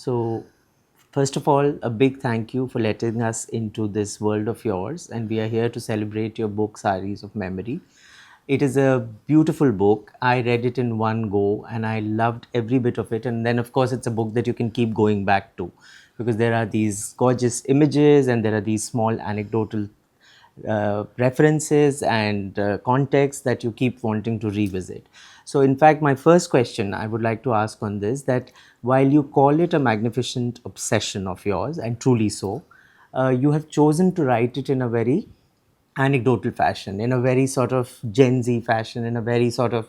So, first of all, a big thank you for letting us into this world of yours. And we are here to celebrate your book, Saris of Memory. It is a beautiful book. I read it in one go and I loved every bit of it. And then, of course, it's a book that you can keep going back to because there are these gorgeous images and there are these small anecdotal references and context that you keep wanting to revisit. So, in fact, my first question I would like to ask on this that while you call it a magnificent obsession of yours, and truly so, you have chosen to write it in a very anecdotal fashion, in a very sort of Gen Z fashion, in a very sort of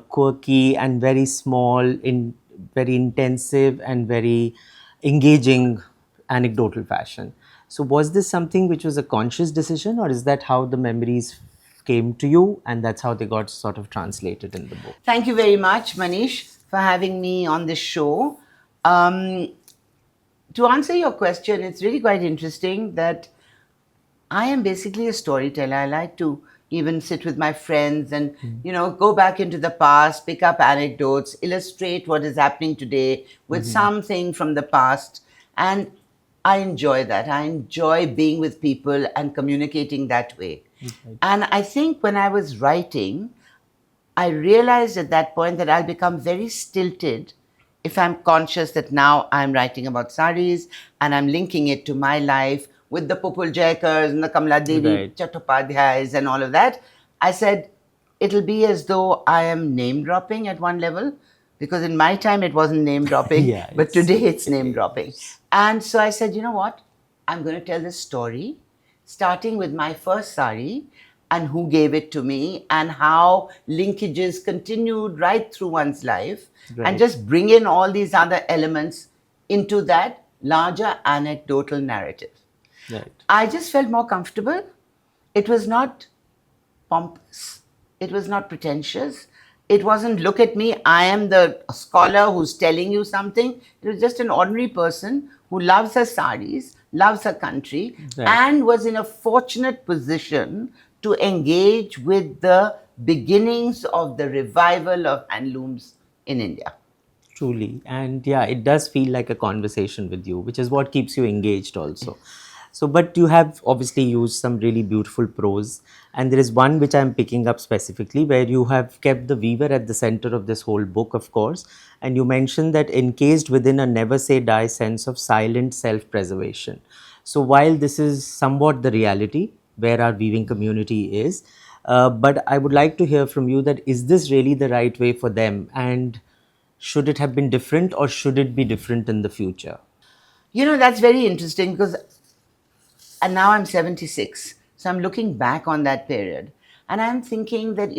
quirky and very small, in very intensive and very engaging anecdotal fashion. So, was this something which was a conscious decision, or is that how the memories came to you and that's how they got sort of translated in the book? Thank you very much, Manish, for having me on this show. Um, to answer your question, it's really quite interesting that I am basically a storyteller. I like to even sit with my friends and, go back into the past, pick up anecdotes, illustrate what is happening today with something from the past. And I enjoy that. I enjoy being with people and communicating that way. And I think when I was writing, I realized at that point that I'll become very stilted if I'm conscious that now I'm writing about saris and I'm linking it to my life with the Pupul Jaikars and the Kamala Devi Right. Chattopadhyayas and all of that. I said, it'll be as though I am name dropping at one level, because in my time it wasn't name dropping, Yeah, but it's today it's name dropping. And so I said, you know what? I'm going to tell this story, starting with my first sari and who gave it to me and how linkages continued right through one's life, and right. just bring in all these other elements into that larger anecdotal narrative. Right. I just felt more comfortable. It was not pompous. It was not pretentious. It wasn't, look at me, I am the scholar who's telling you something. It was just an ordinary person who loves her saris, loves her country, Right. and was in a fortunate position to engage with the beginnings of the revival of handlooms in India. Truly. And yeah, it does feel like a conversation with you, which is what keeps you engaged also. So, but you have obviously used some really beautiful prose. And there is one which I'm picking up specifically where you have kept the weaver at the center of this whole book, of course. And you mentioned that encased within a never say die sense of silent self preservation. So, while this is somewhat the reality where our weaving community is, but I would like to hear from you that is this really the right way for them? And should it have been different or should it be different in the future? That's very interesting because, and now I'm 76. So I'm looking back on that period. And I'm thinking that,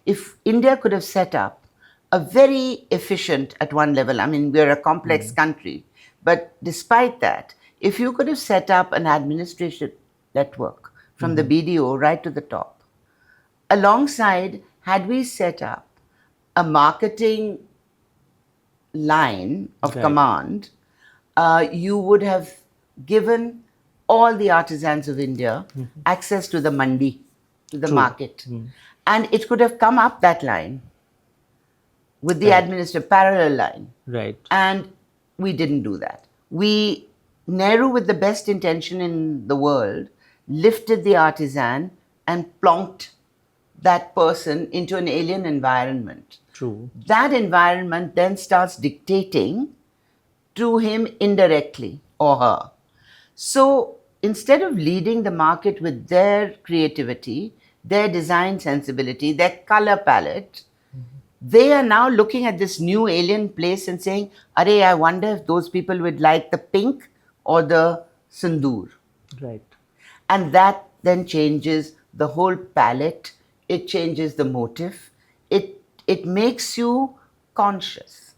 if India could have set up a very efficient at one level, I mean, we're a complex country, but despite that, if you could have set up an administration network from the BDO right to the top, alongside, had we set up a marketing line of Right. command, you would have given all the artisans of India access to the mandi, to the True. market. And it could have come up that line with the Right. administrative parallel line. Right. And we didn't do that. Nehru, with the best intention in the world, lifted the artisan and plonked that person into an alien environment. True. That environment then starts dictating to him indirectly, or her. So instead of leading the market with their creativity, their design sensibility, their color palette, they are now looking at this new alien place and saying, Arey, I wonder if those people would like the pink or the sindoor. Right. And that then changes the whole palette. It changes the motive. It makes you conscious.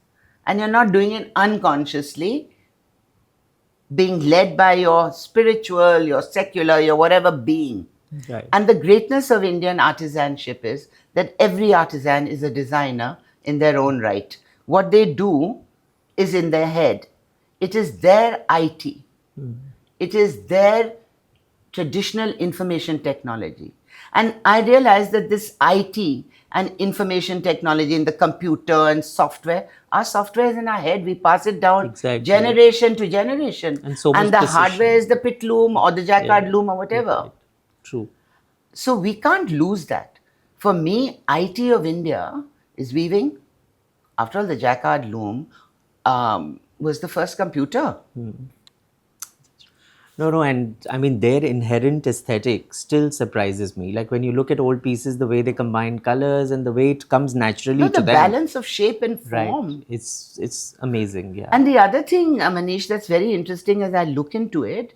And you're not doing it unconsciously, being led by your spiritual, your secular, your whatever being. Right. And the greatness of Indian artisanship is that every artisan is a designer in their own right. What they do is in their head. It is their IT. It is their traditional information technology. And I realized that this IT and information technology in the computer and software, our software is in our head. We pass it down Exactly. generation to generation. And so And much the hardware precision. is the pit loom or the Yeah. jacquard loom or whatever. Right. True. So we can't lose that. For me, IT of India is weaving. After all, the jacquard loom was the first computer. No, no, and I mean their inherent aesthetic still surprises me. Like when you look at old pieces, the way they combine colors and the way it comes No, naturally the to them. balance of shape and Right. form. It's amazing. Yeah. And the other thing, Manish, that's very interesting as I look into it,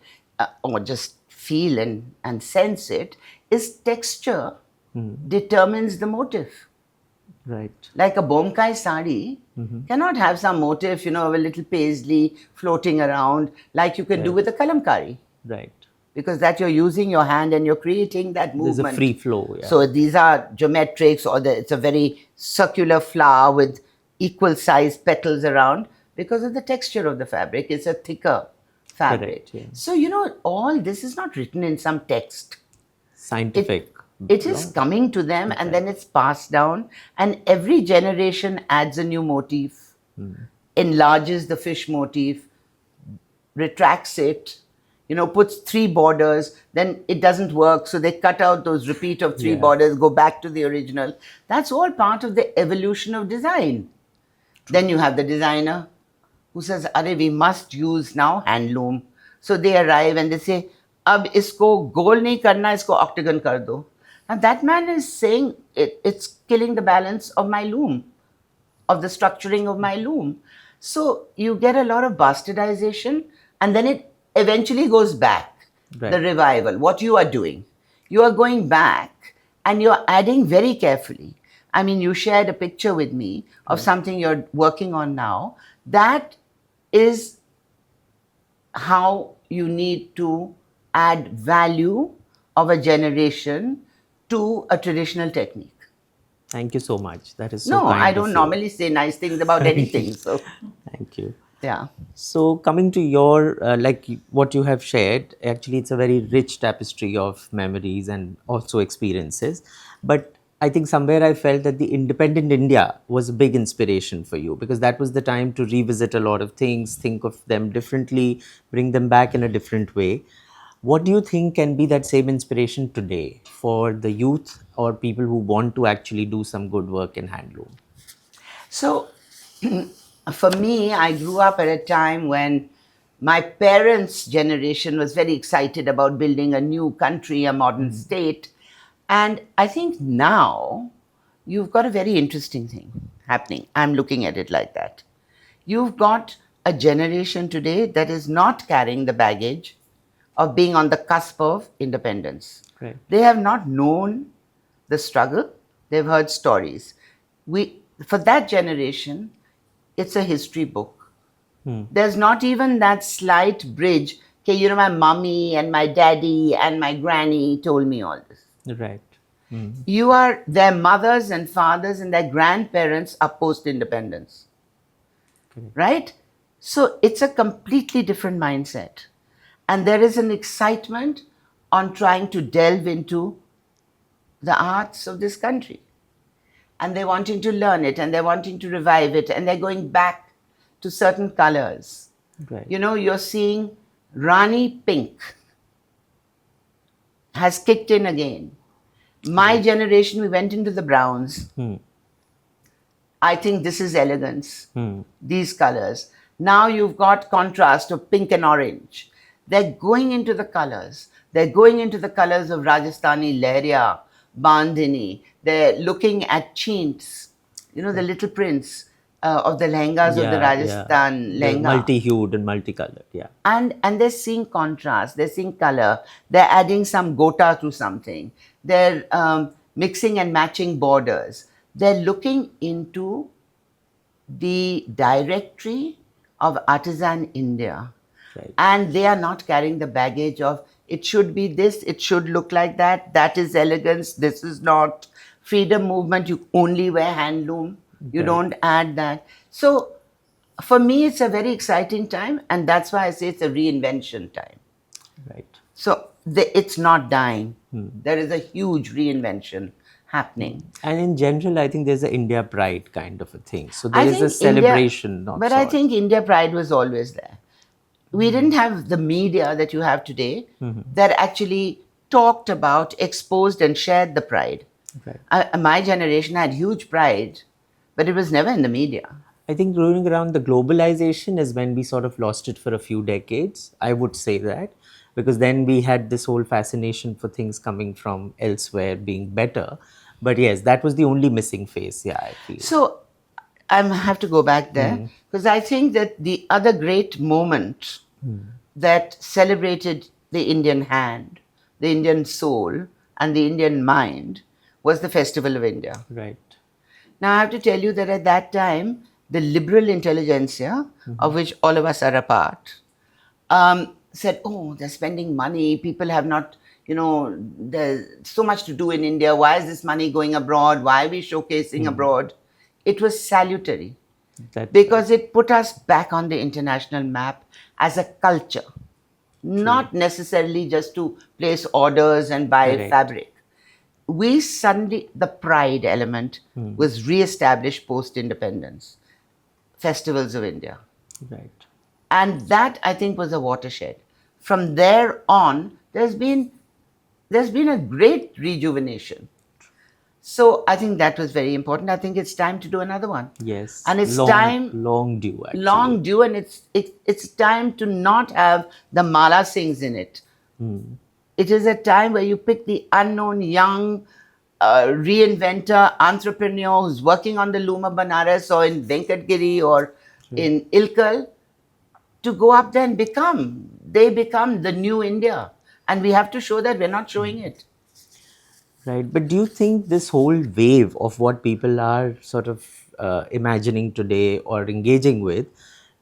or just feel and sense it, is texture determines the motif. Right. Like a Bomkai sari cannot have some motif, of a little paisley floating around like you can do Right. with a kalamkari. Right. Because that you're using your hand and you're creating that There's a movement. free flow. Yeah. So these are geometrics, or it's a very circular flower with equal size petals around because of the texture of the fabric. It's a thicker fabric. Correct. Yeah. So, all this is not written in some text. Scientific. It is coming to them and then it's passed down, and every generation adds a new motif, enlarges the fish motif, retracts it, puts three borders, then it doesn't work. So they cut out those repeat of three Yeah. borders, go back to the original. That's all part of the evolution of design. Then you have the designer who says, Arey, we must use now handloom. So they arrive and they say, Ab isko goal nahi karna, isko octagon kar do. Now that man is saying it's killing the balance of my loom, of the structuring of my loom. So you get a lot of bastardization, and then it eventually goes back. Right. The revival, what you are doing. You are going back and you're adding very carefully. I mean, you shared a picture with me of something you're working on now. That is how you need to add value of a generation to a traditional technique. Thank you so much. That is so No, kind I of don't you. normally say nice things about anything. So, Thank you. yeah. So coming to your what you have shared, actually it's a very rich tapestry of memories and also experiences. But I think somewhere I felt that the independent India was a big inspiration for you, because that was the time to revisit a lot of things, think of them differently, bring them back in a different way. What do you think can be that same inspiration today for the youth or people who want to actually do some good work in handloom? So, for me, I grew up at a time when my parents' generation was very excited about building a new country, a modern state. And I think now you've got a very interesting thing happening. I'm looking at it like that. You've got a generation today that is not carrying the baggage of being on the cusp of independence. Right. They have not known the struggle, they've heard stories. For that generation, it's a history book. There's not even that slight bridge. Okay, my mommy and my daddy and my granny told me all this. Right. You are their mothers and fathers and their grandparents are post independence. Right? So it's a completely different mindset. And there is an excitement on trying to delve into the arts of this country. And they're wanting to learn it and they're wanting to revive it and they're going back to certain colors. Right. You're seeing Rani pink has kicked in again. My generation, we went into the browns. I think this is elegance, these colors. Now you've got contrast of pink and orange. They're going into the colors. They're going into the colors of Rajasthani Lehria, Bandhani. They're looking at chints, the little prints of the lehengas of the Rajasthan lehenga. Multi-hued and multicolored, yeah. And they're seeing contrast, they're seeing color, they're adding some gota to something, they're mixing and matching borders. They're looking into the directory of artisan India. Right. And they are not carrying the baggage of it should be this, it should look like that, that is elegance, this is not. Freedom movement, you only wear handloom, you don't add that. So for me, it's a very exciting time, and that's why I say it's a reinvention time. Right. So it's not dying. There is a huge reinvention happening. And in general, I think there's a India pride kind of a thing. So there I is a think India, celebration of but I sorts. think India pride was always there. We didn't have the media that you have today that actually talked about, exposed, and shared the pride. Right. My generation had huge pride, but it was never in the media. I think going around the globalization is when we sort of lost it for a few decades. I would say that because then we had this whole fascination for things coming from elsewhere being better. But yes, that was the only missing phase. Yeah, I feel. So I have to go back there because I think that the other great moment that celebrated the Indian hand, the Indian soul, and the Indian mind was the Festival of India. Right. Now, I have to tell you that at that time, the liberal intelligentsia, of which all of us are a part, said, oh, they're spending money. People have not, there's so much to do in India. Why is this money going abroad? Why are we showcasing abroad? It was salutary That's because it put us back on the international map as a culture, not necessarily just to place orders and buy Correct. fabric. We suddenly, the pride element was re-established post-independence, festivals of India. right. And that, I think, was a watershed. From there on, there's been a great rejuvenation. So I think that was very important. I think it's time to do another one. Yes. And it's long due actually. long due, and it's time to not have the Mala Singhs in it. It is a time where you pick the unknown young reinventor, entrepreneur who's working on the loom of Banaras or in Venkatgiri or in Ilkal to go up there and become the new India. And we have to show that we're not showing it. Right. But do you think this whole wave of what people are sort of imagining today or engaging with,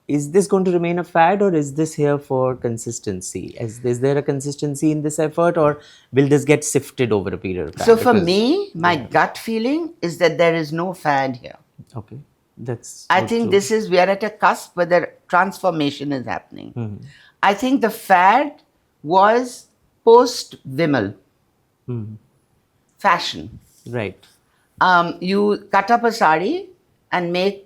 is this going to remain a fad or is this here for consistency? Is there a consistency in this effort or will this get sifted over a period of time? So for me, my gut feeling is that there is no fad here. Okay. That's I not think true. we are at a cusp where the transformation is happening. I think the fad was post Vimal fashion. Right. You cut up a sari and make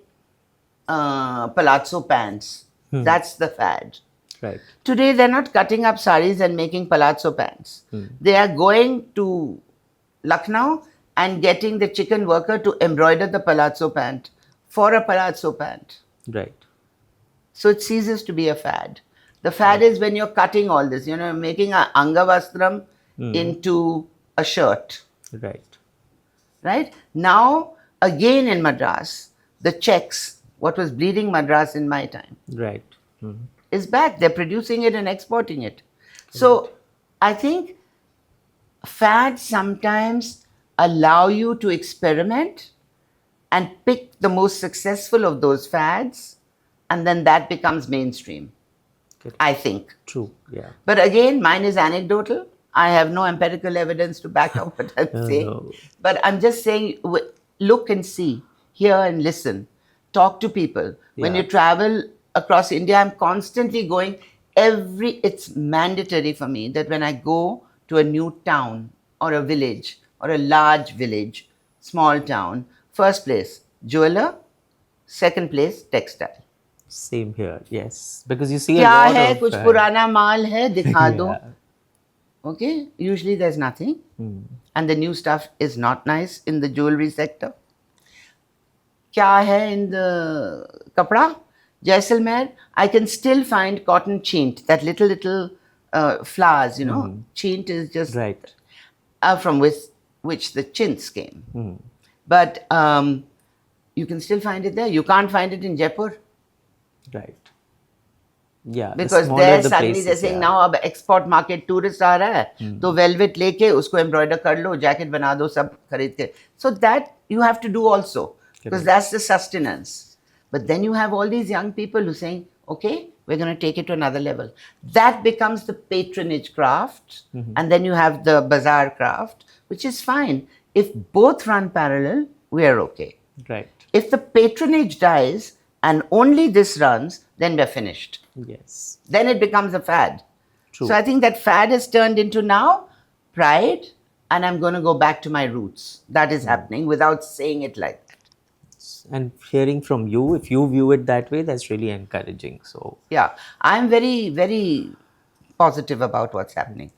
palazzo pants. That's the fad. Right. Today, they're not cutting up saris and making palazzo pants. They are going to Lucknow and getting the chicken worker to embroider the palazzo pant for a palazzo pant. Right. So it ceases to be a fad. The fad is when you're cutting all this, making an angavastram into a shirt. Right. Right? Now, again in Madras, the Czechs, what was bleeding Madras in my time, Right. is back. They're producing it and exporting it. So I think fads sometimes allow you to experiment and pick the most successful of those fads, and then that becomes mainstream, Correct. I think. True. Yeah. But again, mine is anecdotal. I have no empirical evidence to back up what I'm saying. No. But I'm just saying, look and see, hear and listen, talk to people. When Yeah. you travel across India, I'm constantly going. It's mandatory for me that when I go to a new town or a village or a large village, small town, first place, jeweler, second place, textile. Same here. Yes. Because you see a क्या lot है of कुछ पुराना माल है दिखा दो. yeah. Okay, usually there's nothing. And the new stuff is not nice in the jewelry sector. क्या है in the kapda? Jaisalmer, I can still find cotton chint, that little flowers, Chint is just Right. from which the chintz came. But you can still find it there. You can't find it in Jaipur. Right. Yeah. Because smaller there the suddenly places, they're saying yeah. now अब export market tourist आ रहा है तो velvet लेके उसको embroider कर लो jacket बना दो सब खरीद के. So that you have to do also because that's the sustenance. But then you have all these young people who are saying, okay, we're going to take it to another level. That becomes the patronage craft, and then you have the bazaar craft, which is fine. If both run parallel, we are okay. Right. If the patronage dies and only this runs, then we're finished. Yes. Then it becomes a fad. True. So I think that fad has turned into now pride, and I'm going to go back to my roots. That is happening without saying it like that. And hearing from you, if you view it that way, that's really encouraging. So, Yeah, I'm very, very positive about what's happening.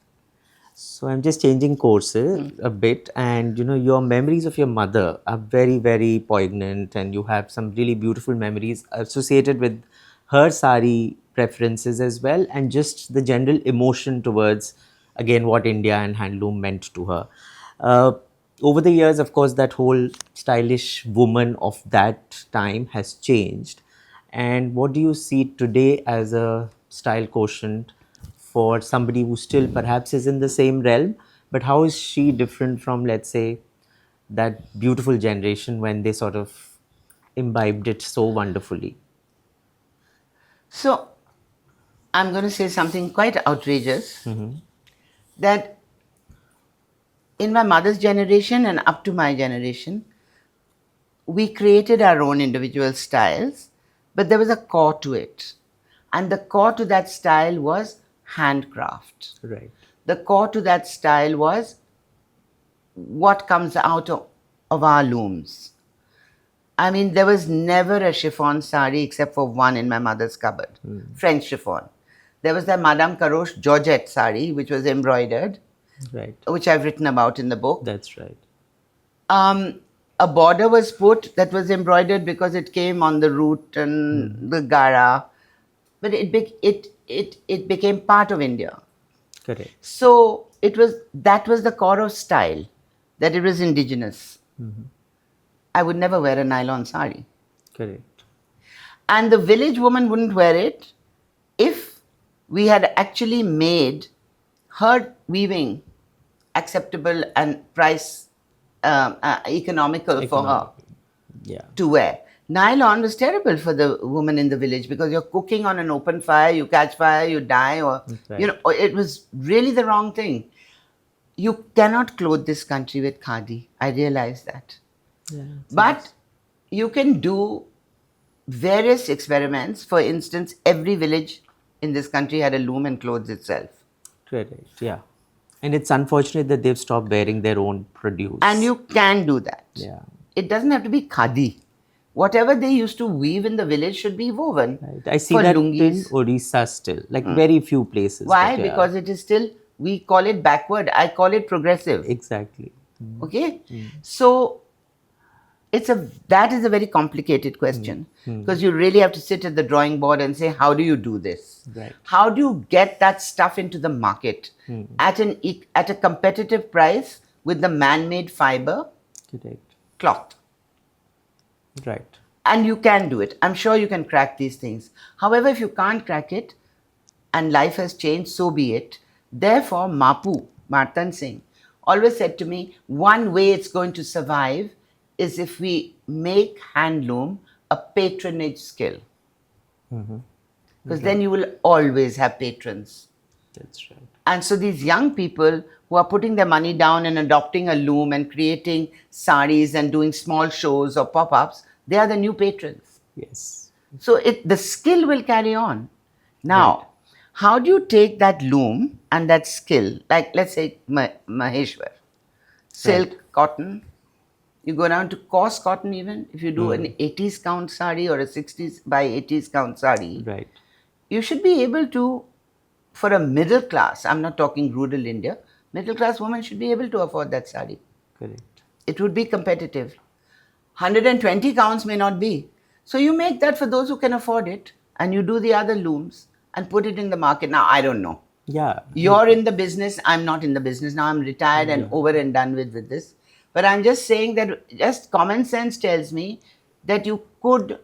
so I'm just changing courses a bit, and your memories of your mother are very, very poignant, and you have some really beautiful memories associated with her sari preferences as well, and just the general emotion towards, again, what India and handloom meant to her. Uh, Over the years, of course, that whole stylish woman of that time has changed. And what do you see today as a style quotient for somebody who still perhaps is in the same realm, but how is she different from, let's say, that beautiful generation when they sort of imbibed it so wonderfully? So, I'm going to say something quite outrageous, that in my mother's generation and up to my generation, we created our own individual styles, but there was a core to it. And the core to that style was handcraft. Right. The core to that style was what comes out of our looms. I mean, there was never a chiffon sari except for one in my mother's cupboard, French chiffon. There was the Madame Caroche Georgette sari, which was embroidered, Right. which I've written about in the book. That's right. A border was put that was embroidered because it came on the root and the gara, but it became part of India. Correct. So that was the core of style, that it was indigenous. I would never wear a nylon sari. Correct. And the village woman wouldn't wear it if we had actually made her weaving acceptable and price economical for her Yeah. to wear. Nylon was terrible for the woman in the village because you're cooking on an open fire, you catch fire, you die, or Right. it was really the wrong thing. You cannot clothe this country with khadi. I realize that. Yeah. But you can do various experiments. For instance, every village in this country had a loom and clothes itself. Correct. Yeah. And it's unfortunate that they've stopped bearing their own produce. And you can do that. Yeah. It doesn't have to be khadi. Whatever they used to weave in the village should be woven. Right. I see for that lungis. in Odisha still, like very few places. Why? but yeah. Because it is still, we call it backward. I call it progressive. Exactly. Okay? So that is a very complicated question because you really have to sit at the drawing board and say, how do you do this? Right. How do you get that stuff into the market at a competitive price with the man-made fiber Correct. cloth? Right. And you can do it. I'm sure you can crack these things. However, if you can't crack it and life has changed, so be it. Therefore, Martan Singh, always said to me, one way it's going to survive is if we make handloom a patronage skill. Because then you will always have patrons. That's right. And so these young people who are putting their money down and adopting a loom and creating saris and doing small shows or pop-ups, they are the new patrons. Yes. So the skill will carry on. Now, how do you take that loom and that skill, like let's say Maheshwar, silk, cotton, you go down to coarse cotton even, if you do an 80s count sari or a 60s by 80s count sari, Right. you should be able to, for a middle class, I'm not talking rural India, middle class woman should be able to afford that sari. Correct. It would be competitive. 120 counts may not be. So you make that for those who can afford it and you do the other looms and put it in the market. Now, I don't know. Yeah. You're in the business. I'm not in the business. Now I'm retired and over and done with this. But I'm just saying that just common sense tells me that you could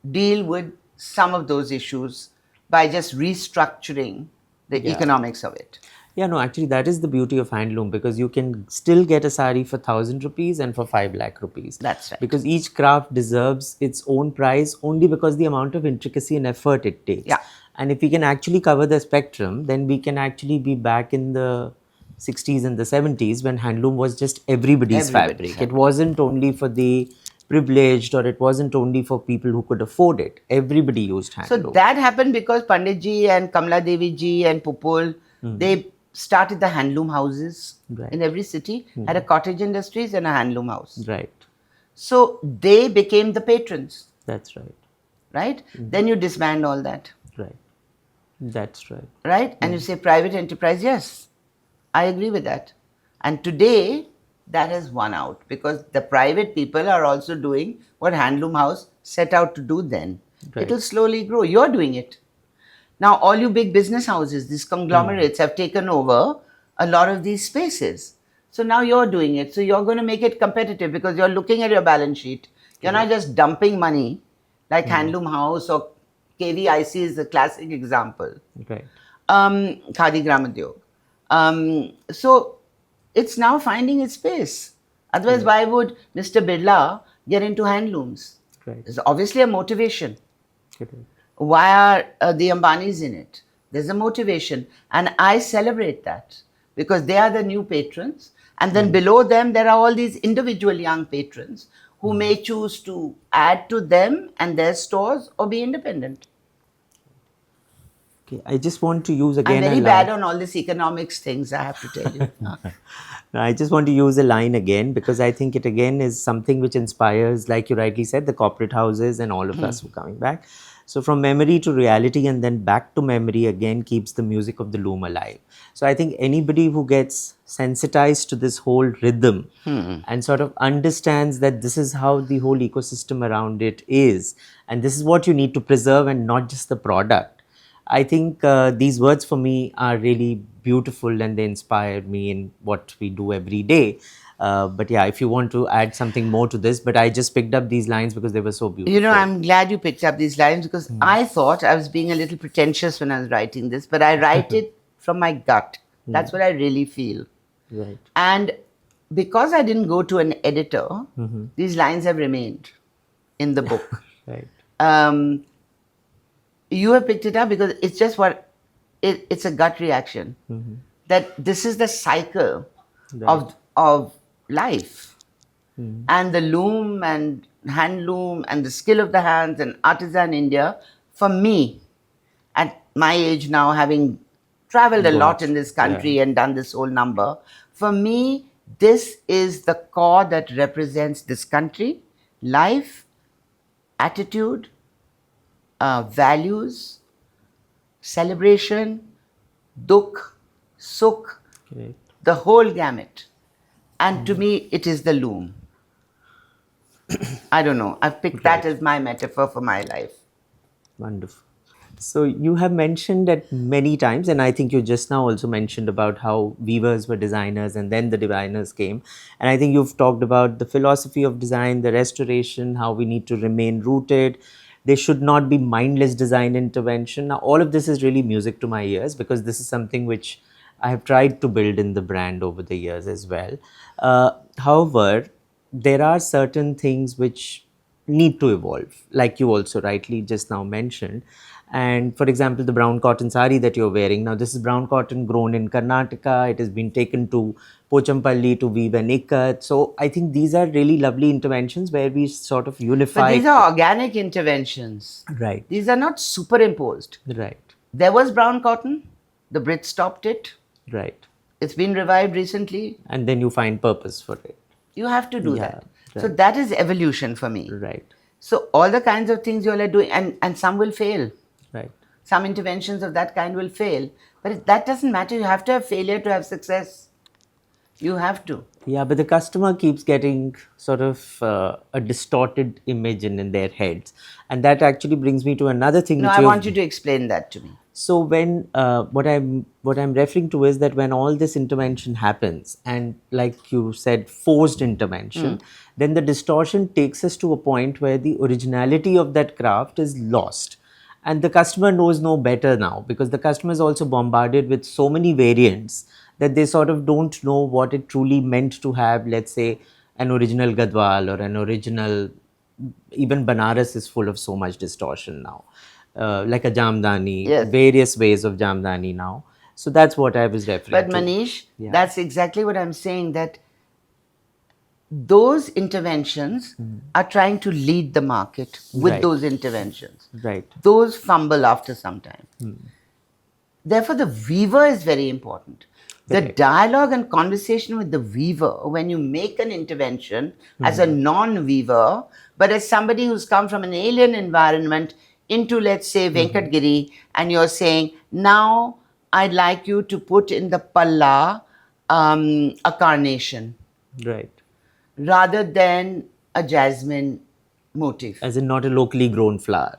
deal with some of those issues by just restructuring the economics of it. Yeah, no, actually, that is the beauty of handloom because you can still get a sari for 1,000 rupees and for 5 lakh rupees. That's right. Because each craft deserves its own price only because the amount of intricacy and effort it takes. Yeah. And if we can actually cover the spectrum, then we can actually be back in the 60s and the 70s when handloom was just everybody's fabric. It wasn't only for the privileged or it wasn't only for people who could afford it. Everybody used handloom. So that happened because Panditji and Kamla Devi ji and Pupul, they started the handloom houses Right. in every city, had a cottage industries and a handloom house. Right. So they became the patrons, That's right. right? Then you disband all that, Right. That's right. right? And you say private enterprise, yes, I agree with that. And today, that has won out because the private people are also doing what Handloom House set out to do then. Right. It'll slowly grow. You're doing it. Now, all you big business houses, these conglomerates have taken over a lot of these spaces. So now you're doing it. So you're going to make it competitive because you're looking at your balance sheet. You're not just dumping money like Handloom House or KVIC is the classic example. Right. Khadi Gramadyog. So it's now finding its space. Otherwise, why would Mr. Birla get into handlooms? Right. There's obviously a motivation. Correct. Why are the Ambanis in it? There's a motivation. And I celebrate that because they are the new patrons. And then below them, there are all these individual young patrons who may choose to add to them and their stores or be independent. Okay. I just want to use I'm again very a bad line. on all this economics things, I have to tell you. Now, I just want to use a line again because I think it again is something which inspires, like you rightly said, the corporate houses and all of us who are coming back. So from memory to reality and then back to memory again keeps the music of the loom alive. So I think anybody who gets sensitized to this whole rhythm and sort of understands that this is how the whole ecosystem around it is, and this is what you need to preserve and not just the product. I think these words for me are really beautiful and they inspire me in what we do every day. But yeah, if you want to add something more to this, but I just picked up these lines because they were so beautiful. You know, I'm glad you picked up these lines because I thought I was being a little pretentious when I was writing this, but I write it from my gut. That's what I really feel. Right. And because I didn't go to an editor, these lines have remained in the book. Right. um, you have picked it up because it's just it's a gut reaction that this is the cycle of life. And the loom and handloom and the skill of the hands and artisan India, for me, at my age now, having traveled a lot in this country and done this whole number, for me, this is the core that represents this country, life, attitude, values, celebration, dukh, sukh, Great. the whole gamut. And to me, it is the loom. I don't know. I've picked that as my metaphor for my life. Wonderful. So you have mentioned it many times, and I think you just now also mentioned about how weavers were designers and then the designers came. And I think you've talked about the philosophy of design, the restoration, how we need to remain rooted. There should not be mindless design intervention. Now, all of this is really music to my ears because this is something which I have tried to build in the brand over the years as well. However, there are certain things which need to evolve, like you also rightly just now mentioned. And for example, the brown cotton sari that you're wearing now, this is brown cotton grown in Karnataka. It has been taken to Pochampalli to weave an ikat. So I think these are really lovely interventions where we sort of unify. But these are organic interventions. Right. These are not superimposed. Right. There was brown cotton. The Brits stopped it. Right. It's been revived recently. And then you find purpose for it. You have to do Yeah, that. right. So that is evolution for me. Right. So all the kinds of things you all are doing, and some will fail. Right. Some interventions of that kind will fail. But that doesn't matter. You have to have failure to have success. You have to. Yeah, but the customer keeps getting sort of a distorted image in their heads. And that actually brings me to another thing. No, which I you've- want you to explain that to me. So when what I'm referring to is that when all this intervention happens, and like you said, forced intervention, then the distortion takes us to a point where the originality of that craft is lost. And the customer knows no better now because the customer is also bombarded with so many variants that they sort of don't know what it truly meant to have, let's say, an original Gadwal or an original, even Banaras is full of so much distortion now. Like a Jamdani, Yes. various ways of Jamdani now. So that's what I was referring But to. Manish, Yeah. that's exactly what I'm saying, that those interventions are trying to lead the market with Right. those interventions. Right. Those fumble after some time. Therefore, the weaver is very important. The Correct. dialogue and conversation with the weaver, when you make an intervention as a non weaver, but as somebody who's come from an alien environment into, let's say, Venkatgiri, and you're saying, now I'd like you to put in the palla a carnation Right. rather than a jasmine motif. As in not a locally grown flower.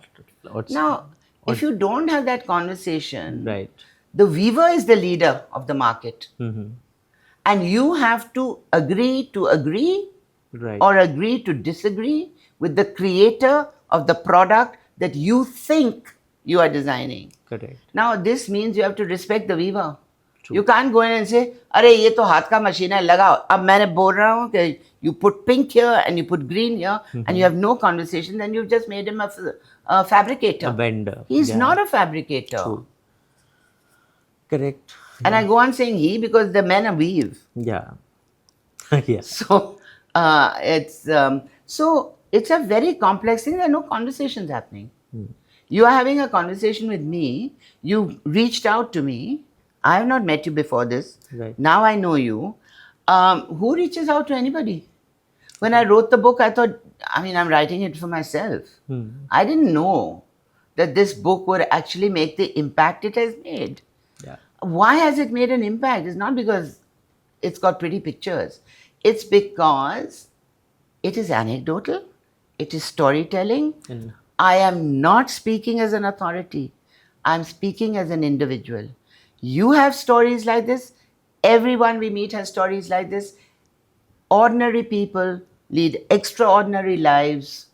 Or, Now, if you don't have that conversation, right. the weaver is the leader of the market. And you have to agree Right. or agree to disagree with the creator of the product that you think you are designing. Correct. Now, this means you have to respect the weaver. You can't go in and say, "अरे ये तो हाथ का machine है लगाओ." अब मैंने बोल रहा हूँ कि you put pink here and you put green here and you have no conversation, then you've just made him a fabricator. A vendor. He's Yeah. not a fabricator. True. Correct. And I go on saying he because the men are weave. Yeah. Yeah. So it's a very complex thing. There are no conversations happening. You are having a conversation with me. You reached out to me. I have not met you before this. Right. Now I know you. Who reaches out to anybody? When I wrote the book, I thought, I'm writing it for myself. I didn't know that this book would actually make the impact it has made. Yeah. Why has it made an impact? It's not because it's got pretty pictures. It's because it is anecdotal, it is storytelling. And I am not speaking as an authority. I'm speaking as an individual. You have stories like this. Everyone we meet has stories like this. Ordinary people lead extraordinary lives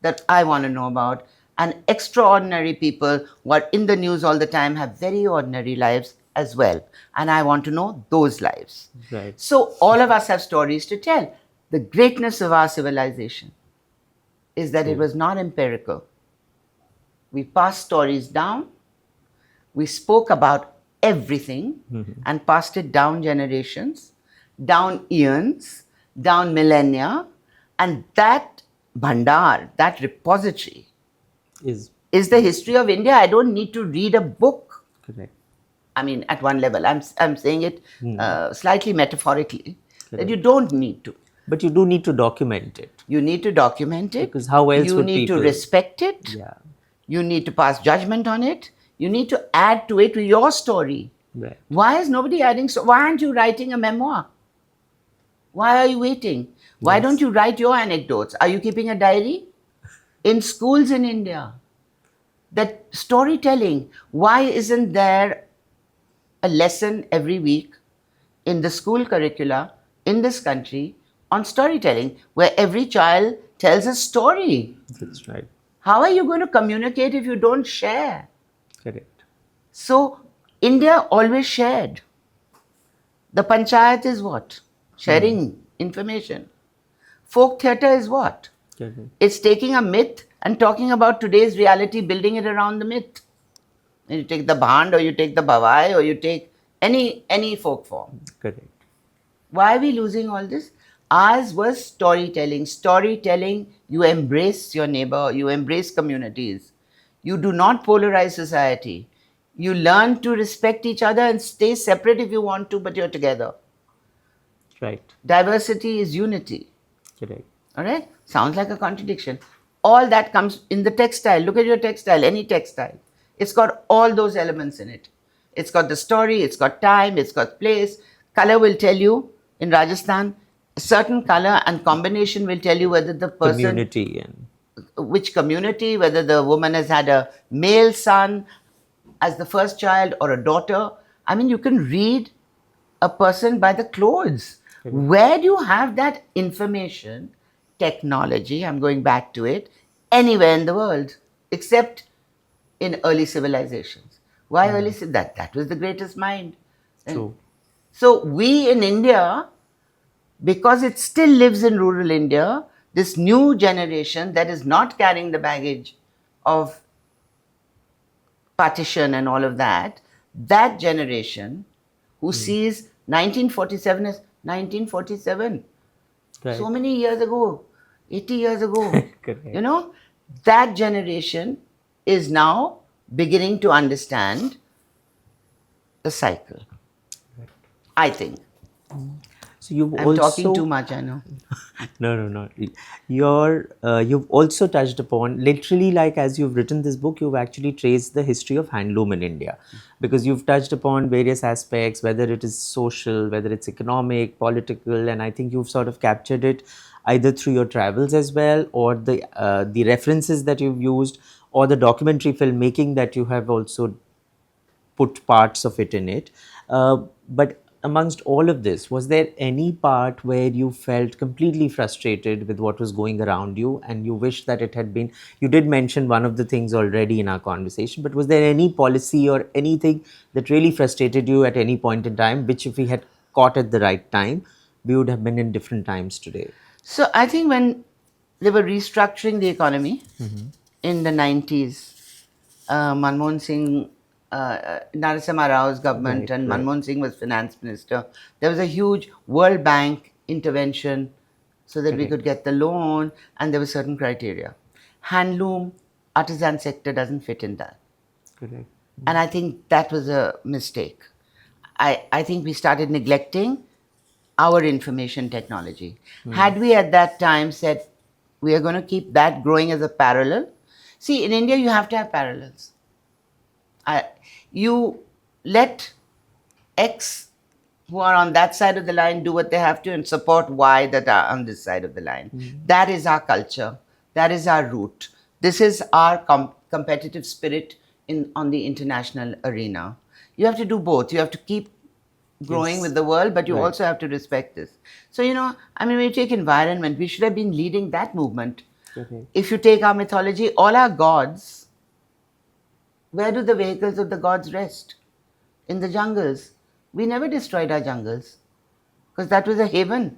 that I want to know about. And extraordinary people who are in the news all the time have very ordinary lives as well. And I want to know those lives. right. So all of us have stories to tell. The greatness of our civilization is that it was not empirical. We passed stories down. We spoke about everything and passed it down generations, down eons, down millennia. And that bhandar, that repository, Is is the history of India. I don't need to read a book. correct. At one level, I'm saying it slightly metaphorically, that you don't need to. But you do need to document it. You need to document it. Because how else you would need people... to respect it. Yeah. You need to pass judgment on it. You need to add to it with your story. Right. Why is nobody adding? Why aren't you writing a memoir? Why are you waiting? Why don't you write your anecdotes? Are you keeping a diary? In schools in India, that storytelling, why isn't there a lesson every week in the school curricula in this country on storytelling, where every child tells a story? That's right. How are you going to communicate if you don't share? Correct. So, India always shared. The panchayat is what? Sharing information. Folk theatre is what? Correct. It's taking a myth and talking about today's reality, building it around the myth. And you take the bhand, or you take the bhavai, or you take any folk form. Correct. Why are we losing all this? Ours was storytelling. Storytelling, you embrace your neighbor, you embrace communities. You do not polarize society. You learn to respect each other and stay separate if you want to, but you're together. Right. Diversity is unity. Correct. All right? Sounds like a contradiction. All that comes in the textile. Look at your textile, any textile. It's got all those elements in it. It's got the story, it's got time, it's got place. Color will tell you, in Rajasthan, a certain color and combination will tell you whether the person... Community and... Which community, whether the woman has had a male son as the first child or a daughter. You can read a person by the clothes. Where do you have that information, technology, I'm going back to it, anywhere in the world, except in early civilizations? Why early? That was the greatest mind. True. So we in India, because it still lives in rural India, this new generation that is not carrying the baggage of partition and all of that, that generation who sees 1947 as 1947, Right. so many years ago, 80 years ago, Correct. That generation is now beginning to understand a cycle, I think. So you've I'm talking too also much, I know. no. You've also touched upon literally, like as you've written this book, you've actually traced the history of handloom in India, because you've touched upon various aspects, whether it is social, whether it's economic, political, and I think you've sort of captured it either through your travels as well, or the references that you've used, or the documentary filmmaking that you have also put parts of it in it. But amongst all of this, was there any part where you felt completely frustrated with what was going around you and you wish that it had been? You did mention one of the things already in our conversation, but was there any policy or anything that really frustrated you at any point in time, which if we had caught at the right time, we would have been in different times today? So I think when they were restructuring the economy in the 90s, Manmohan Singh, Narasimha Rao's government, Right, and right. Manmohan Singh was finance minister. There was a huge World Bank intervention so that we could Correct. get the loan, and there were certain criteria. Handloom, artisan sector doesn't fit in that. Correct. And I think that was a mistake. I think we started neglecting our information technology. Had we at that time said we are going to keep that growing as a parallel, see, in India, you have to have parallels. You let X who are on that side of the line do what they have to and support Y that are on this side of the line. That is our culture. That is our root. This is our competitive spirit on the international arena. You have to do both. You have to keep growing Yes. with the world, but you Right. also have to respect this. So, I mean, when you take environment, we should have been leading that movement. Correct. If you take our mythology, all our gods, where do the vehicles of the gods rest? In the jungles. We never destroyed our jungles because that was a haven,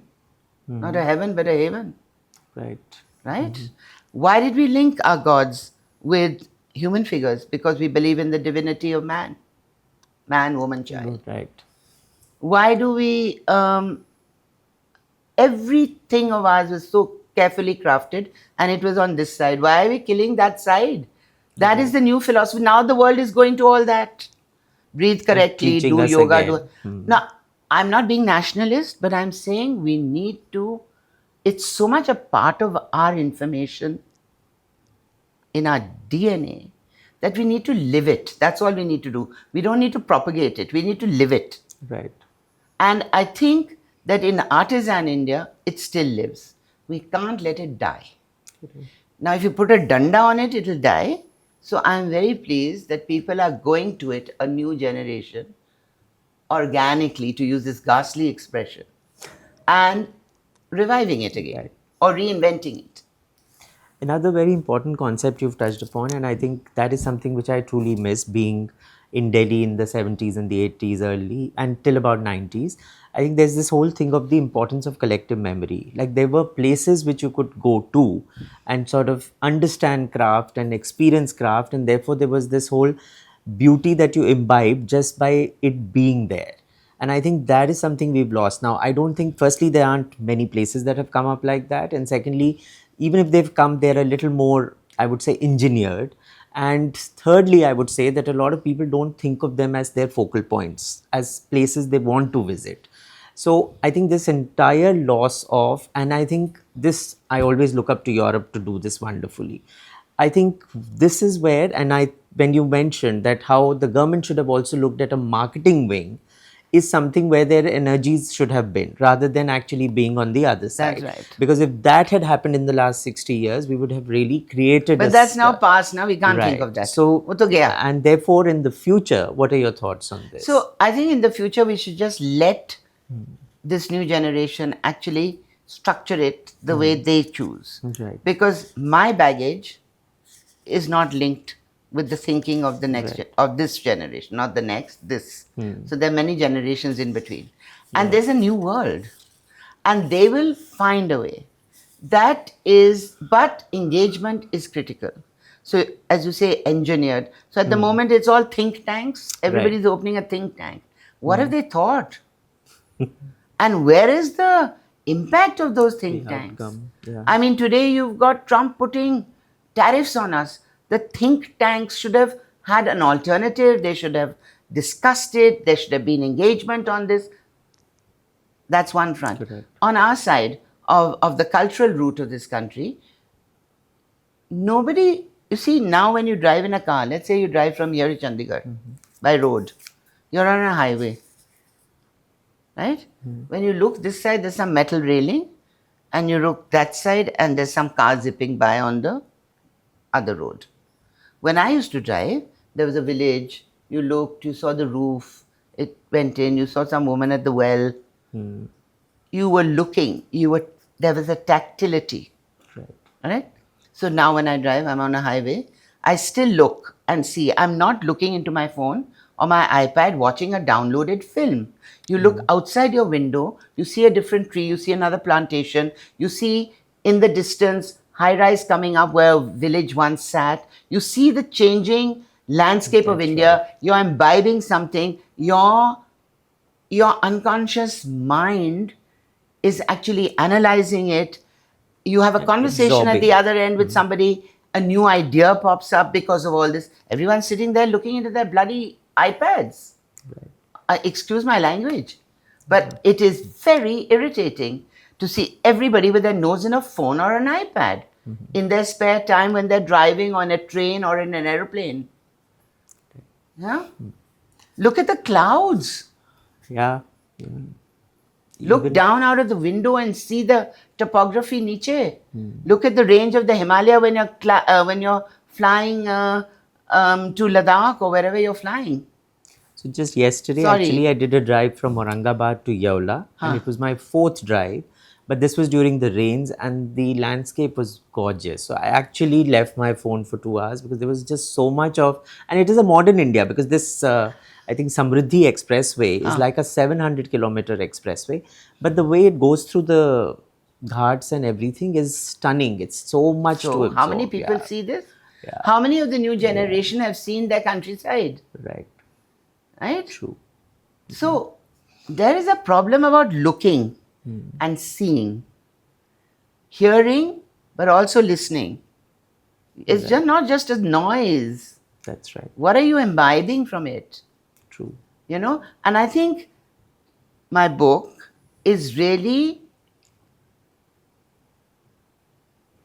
not a heaven, but a haven, Right. right? Why did we link our gods with human figures? Because we believe in the divinity of man, man, woman, child. Right. Why do we, everything of ours was so carefully crafted and it was on this side. Why are we killing that side? That is the new philosophy. Now the world is going to all that. Breathe correctly, Teaching do us yoga. Do again. Now, I'm not being nationalist, but I'm saying we need to. It's so much a part of our information in our DNA that we need to live it. That's all we need to do. We don't need to propagate it. We need to live it. Right. And I think that in artisan India, it still lives. We can't let it die. Now, if you put a danda on it, it will die. So I'm very pleased that people are going to it, a new generation, organically, to use this ghastly expression, and reviving it again Right. or reinventing it. Another very important concept you've touched upon, and I think that is something which I truly miss being in Delhi in the 70s and the 80s early until about 90s. I think there's this whole thing of the importance of collective memory. Like there were places which you could go to and sort of understand craft and experience craft, and therefore there was this whole beauty that you imbibe just by it being there. And I think that is something we've lost. Now, I don't think, firstly, there aren't many places that have come up like that. And secondly, even if they've come, they're a little more, I would say, engineered. And thirdly, I would say that a lot of people don't think of them as their focal points, as places they want to visit. So I think this entire loss of, and I think this, I always look up to Europe to do this wonderfully. I think this is where, and when you mentioned that how the government should have also looked at a marketing wing, is something where their energies should have been rather than actually being on the other That's side. right. Because if that had happened in the last 60 years, we would have really created But that's now past. Now we can't think right. of that. So, Wo to gaya. and therefore, in the future, what are your thoughts on this? So I think in the future we should just let this new generation actually structure it the way they choose. Right. Because my baggage is not linked with the thinking of the next of this generation, not the next, this. So there are many generations in between. And there's a new world. And they will find a way. That is, but engagement is critical. So, as you say, engineered. So, at the moment, it's all think tanks. Everybody's opening a think tank. What have they thought? And where is the impact of those think tanks? outcome, yeah. I mean, today you've got Trump putting tariffs on us. The think tanks should have had an alternative. They should have discussed it, there should have been engagement on this. That's one front. Correct. On our side of the cultural root of this country, nobody, you see, now when you drive in a car, let's say you drive from here to Chandigarh by road, you're on a highway, right? When you look this side, there's some metal railing, and you look that side, and there's some car zipping by on the other road. When I used to drive, there was a village, you looked, you saw the roof, it went in, you saw some woman at the well. You were looking, there was a tactility. Right. Right? So now when I drive, I'm on a highway, I still look and see. I'm not looking into my phone or my iPad watching a downloaded film. You look outside your window, you see a different tree, you see another plantation, you see in the distance high rise coming up where a village once sat. You see the changing landscape of India. You're imbibing something. Your unconscious mind is actually analyzing it. You have a conversation at the other end with somebody, a new idea pops up because of all this. Everyone's sitting there looking into their bloody iPads. Excuse my language. But it is very irritating to see everybody with their nose in a phone or an iPad in their spare time when they're driving on a train or in an aeroplane. Yeah? Look at the clouds. Yeah. Look down out of the window and see the topography niche. Look at the range of the Himalaya when you're flying to Ladakh or wherever you're flying. So just yesterday, actually, I did a drive from Aurangabad to Yeola, and it was my 4th drive. But this was during the rains, and the landscape was gorgeous. So I actually left my phone for 2 hours because there was just so much of, and it is a modern India because this, I think, Samriddhi Expressway is like a 700-kilometer expressway. But the way it goes through the ghats and everything is stunning. It's so much to absorb. How many people see this? Yeah. How many of the new generation have seen their countryside? Right. Right? True. So there is a problem about looking and seeing, hearing, but also listening. It's just not just a noise. That's right. What are you imbibing from it? True. You know? And I think my book is really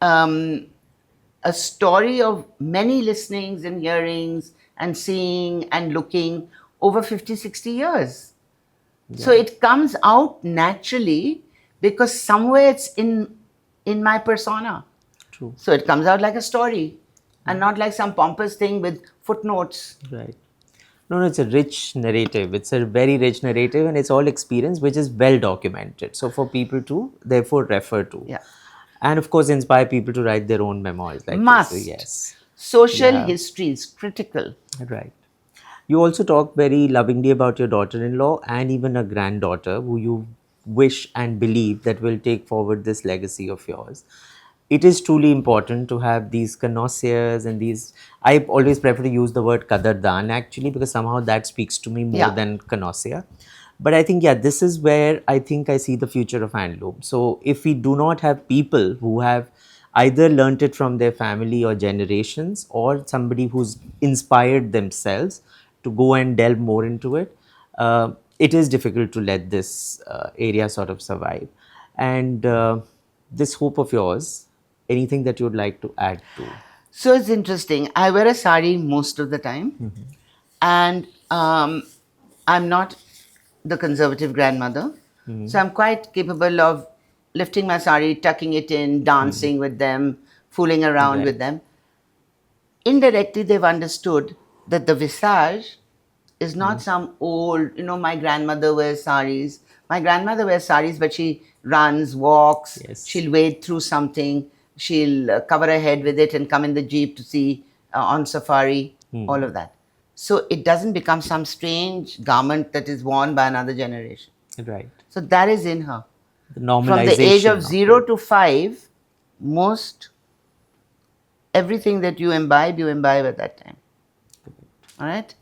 a story of many listenings and hearings and seeing and looking over 50, 60 years. Yeah. So it comes out naturally because somewhere it's in my persona. True. So it comes out like a story and not like some pompous thing with footnotes. Right. No, it's a rich narrative. It's a very rich narrative, and it's all experience which is well documented. So for people to therefore refer to. Yeah. And of course inspire people to write their own memoirs. Like Must. This. Yes. Social history is critical. Right. You also talk very lovingly about your daughter-in-law and even a granddaughter who you wish and believe that will take forward this legacy of yours. It is truly important to have these connoisseurs and these, I always prefer to use the word kadardan actually because somehow that speaks to me more than connoisseur. But I think, this is where I think I see the future of handloom. So if we do not have people who have either learnt it from their family or generations or somebody who's inspired themselves to go and delve more into it, it is difficult to let this area sort of survive. And this hope of yours, anything that you would like to add to? So it's interesting. I wear a saree most of the time. And I'm not the conservative grandmother. So I'm quite capable of lifting my saree, tucking it in, dancing with them, fooling around with them. Indirectly, they've understood that the visage is not some old, my grandmother wears saris. My grandmother wears saris, but she runs, walks, she'll wade through something, she'll cover her head with it and come in the jeep to see on safari, all of that. So it doesn't become some strange garment that is worn by another generation. Right. So that is in her. The normalization. From the age of 0 to 5, everything that you imbibe at that time. All right?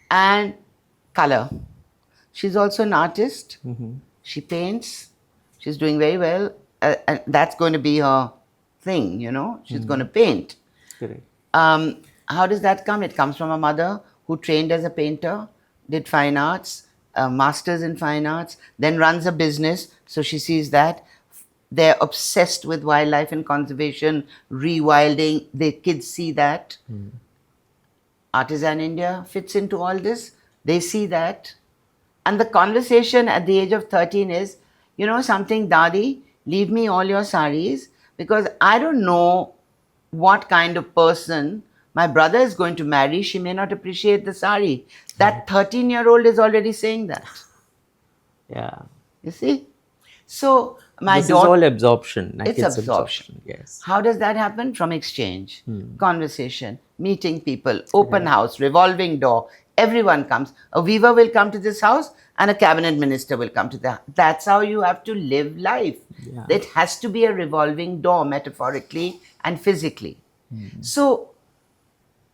And color. She's also an artist. She paints. She's doing very well. And that's going to be her thing, She's going to paint. Correct. How does that come? It comes from a mother who trained as a painter, did fine arts, a master's in fine arts, then runs a business. So she sees that. They're obsessed with wildlife and conservation, rewilding. The kids see that. Artisan India fits into all this. They see that. And the conversation at the age of 13 is, you know something, Dadi, leave me all your saris because I don't know what kind of person my brother is going to marry. She may not appreciate the sari. That 13-year-old is already saying that. Yeah. You see? So my This is daughter. all absorption. Like It's absorption. Yes. How does that happen? From exchange, conversation, meeting people, open house, revolving door. Everyone comes. A weaver will come to this house and a cabinet minister will come to that. That's how you have to live life. Yeah. It has to be a revolving door, metaphorically and physically. So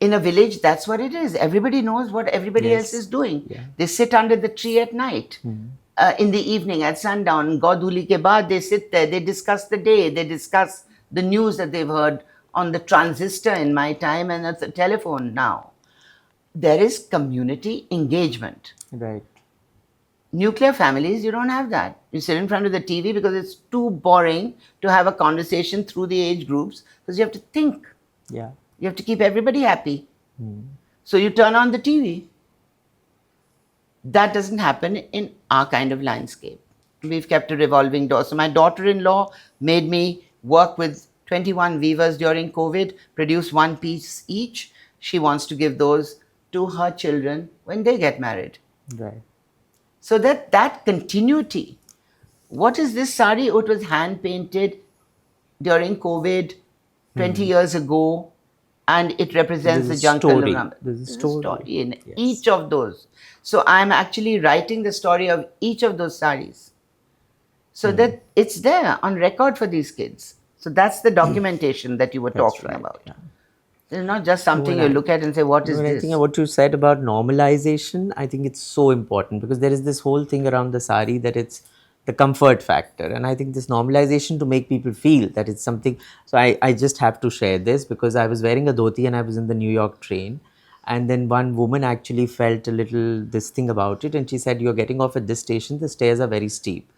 in a village, that's what it is. Everybody knows what everybody Yes. else is doing. Yeah. They sit under the tree at night. In the evening, at sundown, Gauduli ke baad, they sit there, they discuss the day, they discuss the news that they've heard on the transistor in my time and at the telephone now. There is community engagement. Right. Nuclear families, you don't have that. You sit in front of the TV because it's too boring to have a conversation through the age groups because you have to think. Yeah. You have to keep everybody happy. So you turn on the TV. That doesn't happen in our kind of landscape. We've kept a revolving door. So my daughter-in-law made me work with 21 weavers during COVID, produce one piece each. She wants to give those to her children when they get married. Right. So that continuity. What is this sari? Oh, it was hand painted during COVID 20 years ago, and it represents the There's a jungle. story. There's a story. In Yes. each of those. So I'm actually writing the story of each of those saris, so that it's there on record for these kids. So that's the documentation that you were talking right, about. yeah. It's not just something you look at and say, what is When I this? think what you said about normalization, I think it's so important because there is this whole thing around the sari that it's the comfort factor. And I think this normalization to make people feel that it's something. So I just have to share this because I was wearing a dhoti and I was in the New York train. And then one woman actually felt a little this thing about it. And she said, you're getting off at this station, the stairs are very steep.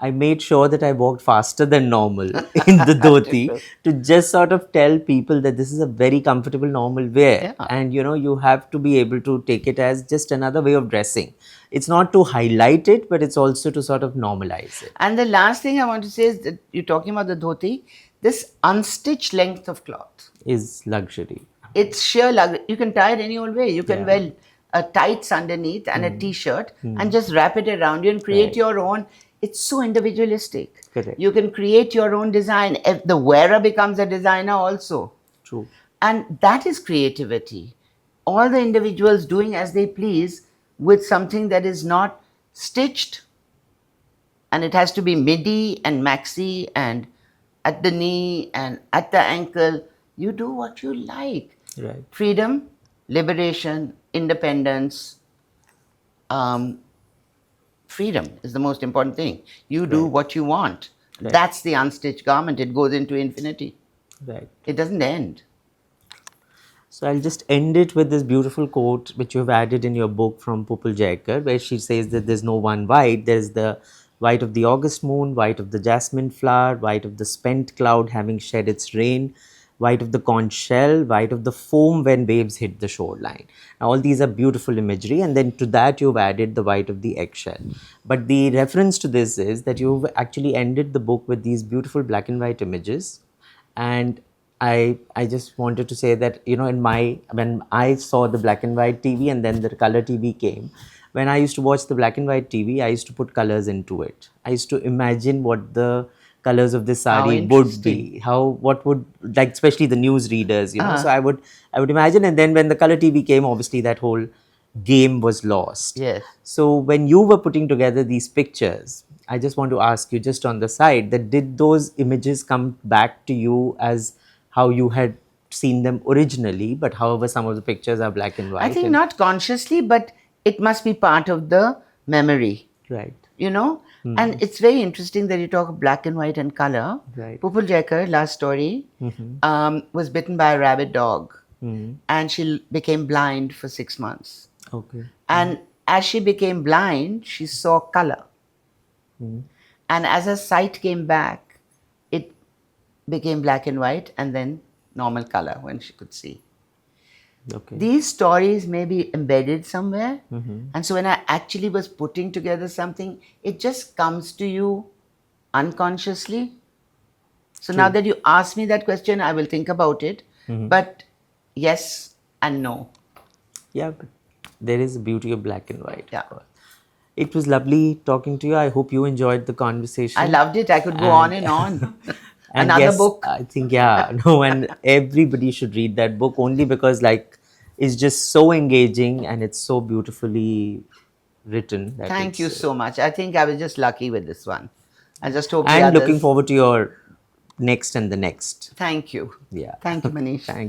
I made sure that I walked faster than normal in the dhoti to just sort of tell people that this is a very comfortable normal wear. Yeah. And you have to be able to take it as just another way of dressing. It's not to highlight it, but it's also to sort of normalize it. And the last thing I want to say is that you're talking about the dhoti, this unstitched length of cloth. Is luxury. It's sheer luxury. You can tie it any old way. You can wear tights underneath and a t-shirt and just wrap it around you and create your own. It's so individualistic. Correct. You can create your own design. The wearer becomes a designer also. True. And that is creativity. All the individuals doing as they please with something that is not stitched. And it has to be midi and maxi and at the knee and at the ankle. You do what you like. Right. Freedom, liberation, independence. Freedom is the most important thing. You do what you want. Right. That's the unstitched garment. It goes into infinity. Right. It doesn't end. So I'll just end it with this beautiful quote which you've added in your book from Pupul Jaikar, where she says that there's no one white. There's the white of the August moon, white of the jasmine flower, white of the spent cloud having shed its rain, white of the conch shell, white of the foam when waves hit the shoreline. Now, all these are beautiful imagery, and then to that you've added the white of the eggshell. But the reference to this is that you've actually ended the book with these beautiful black and white images. And I just wanted to say that, when I saw the black and white TV and then the color TV came, when I used to watch the black and white TV, I used to put colors into it. I used to imagine what the colors of this sari would be, what would, like, especially the news readers, so I would imagine. And then when the color TV came, obviously that whole game was lost. Yes. So when you were putting together these pictures, I just want to ask you, just on the side, that did those images come back to you as how you had seen them originally, but however some of the pictures are black and white? I think not consciously, but it must be part of the memory. Right. And it's very interesting that you talk of black and white and color. Right. Pupul Jaikar, last story, was bitten by a rabid dog, and she became blind for 6 months. Okay. And as she became blind, she saw color. And as her sight came back, it became black and white and then normal color when she could see. Okay. These stories may be embedded somewhere. And so when I actually was putting together something, it just comes to you unconsciously. So now that you ask me that question, I will think about it. But yes and no. Yeah, but there is a beauty of black and white. Yeah. Of course. It was lovely talking to you. I hope you enjoyed the conversation. I loved it. I could go on and on. And Another yes, book. I think, yeah, no, and everybody should read that book only because, like, it's just so engaging and it's so beautifully written that Thank you it's, so much. I think I was just lucky with this one. I just hope the and looking others. forward to your next and the next. Thank you. Yeah. Thank you, Manish. Thank